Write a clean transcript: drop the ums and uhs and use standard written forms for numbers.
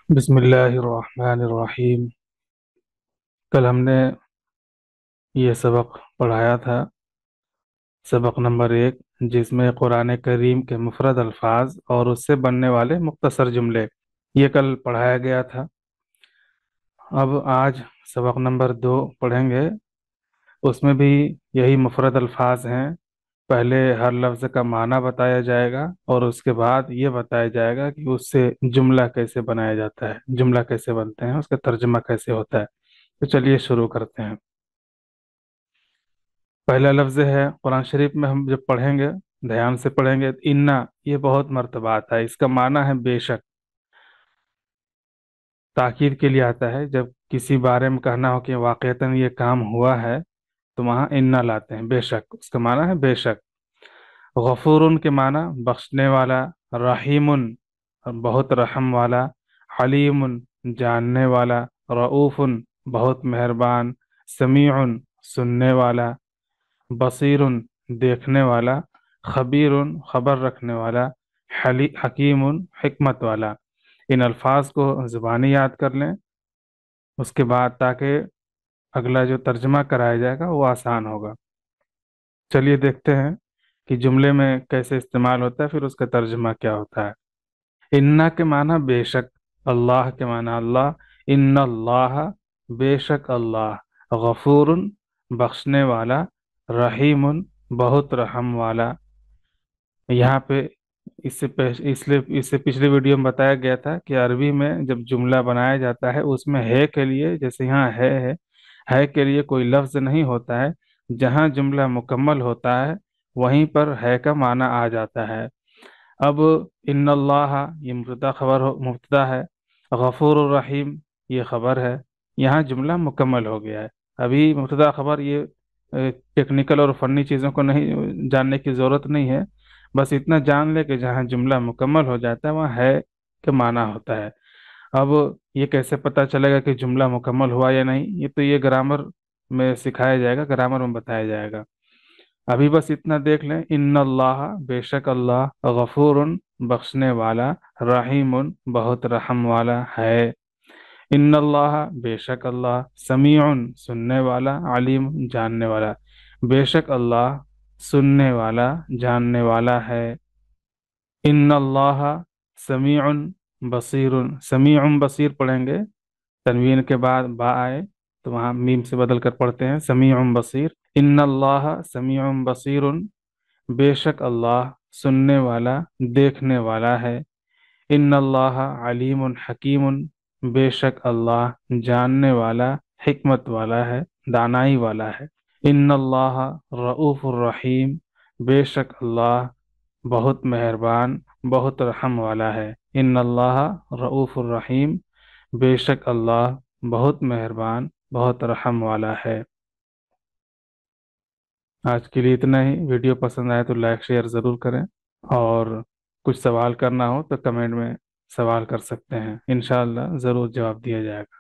بسم اللہ الرحمن الرحیم۔ کل ہم نے یہ سبق پڑھایا تھا، سبق نمبر 1، جس میں قرآن کریم کے مفرد الفاظ اور اس سے بننے والے مختصر جملے یہ کل پڑھایا گیا تھا۔ اب آج سبق نمبر 2 پڑھیں گے، اس میں بھی یہی مفرد الفاظ ہیں۔ پہلے ہر لفظ کا معنی بتایا جائے گا اور اس کے بعد یہ بتایا جائے گا کہ اس سے جملہ کیسے بنایا جاتا ہے، جملہ کیسے بنتے ہیں، اس کا ترجمہ کیسے ہوتا ہے۔ تو چلیے شروع کرتے ہیں۔ پہلا لفظ ہے، قرآن شریف میں ہم جب پڑھیں گے دھیان سے پڑھیں گے، انا، یہ بہت مرتبہ آتا ہے۔ اس کا معنی ہے بے شک، تاکید کے لیے آتا ہے۔ جب کسی بارے میں کہنا ہو کہ واقعتاً یہ کام ہوا ہے تو وہاں انا لاتے ہیں، بے شک، اس کا معنی ہے بے شک۔ غفور کے معنی بخشنے والا، رحیم بہت رحم والا، حلیم جاننے والا، رعوف بہت مہربان، سمیع سننے والا، بصیر دیکھنے والا، خبیر خبر رکھنے والا، حکیم حکمت والا۔ ان الفاظ کو زبانی یاد کر لیں، اس کے بعد تاکہ اگلا جو ترجمہ کرایا جائے گا وہ آسان ہوگا۔ چلیے دیکھتے ہیں کہ جملے میں کیسے استعمال ہوتا ہے، پھر اس کا ترجمہ کیا ہوتا ہے۔ انا کے معنی بے شک، اللہ کے معنی اللہ، ان اللہ بے شک اللہ، غفور بخشنے والا، رحیم بہت رحم والا۔ یہاں پہ اس سے پچھلے ویڈیو میں بتایا گیا تھا کہ عربی میں جب جملہ بنایا جاتا ہے اس میں ہے کے لیے، جیسے یہاں ہے کے لیے کوئی لفظ نہیں ہوتا ہے۔ جہاں جملہ مکمل ہوتا ہے وہیں پر ہے کا معنی آ جاتا ہے۔ اب ان اللہ یہ مبتدا ہے، غفور الرحیم یہ خبر ہے۔ یہاں جملہ مکمل ہو گیا ہے۔ ابھی مبتدا خبر یہ ٹیکنیکل اور فنی چیزوں کو نہیں جاننے کی ضرورت نہیں ہے، بس اتنا جان لے کہ جہاں جملہ مکمل ہو جاتا ہے وہاں ہے کا معنی ہوتا ہے۔ اب یہ کیسے پتہ چلے گا کہ جملہ مکمل ہوا یا نہیں، یہ گرامر میں سکھایا جائے گا، گرامر میں بتایا جائے گا۔ ابھی بس اتنا دیکھ لیں، ان اللہ بے شک اللہ، غفور بخشنے والا، رحیم بہت رحم والا ہے۔ ان اللہ بے شک اللہ، سمیع سننے والا، علیم جاننے والا۔ بے شک اللہ سننے والا جاننے والا ہے۔ ان اللہ سمیع بصیر، سمیع بصیر پڑھیں گے، تنوین کے بعد با آئے تو وہاں میم سے بدل کر پڑھتے ہیں سمیع بصیر۔ ان اللہ سمیع بصیر، بے شک اللہ سننے والا دیکھنے والا ہے۔ ان اللہ علیم حکیم، بے شک اللہ جاننے والا حکمت والا ہے، دانائی والا ہے۔ ان اللہ رؤوف الرحیم، بے شک اللہ بہت مہربان بہت رحم والا ہے۔ ان اللہ رؤوف الرحیم، بے شک اللہ بہت مہربان بہت رحم والا ہے۔ آج کے لیے اتنا ہی۔ ویڈیو پسند آئے تو لائک شیئر ضرور کریں، اور کچھ سوال کرنا ہو تو کمنٹ میں سوال کر سکتے ہیں، انشاءاللہ ضرور جواب دیا جائے گا۔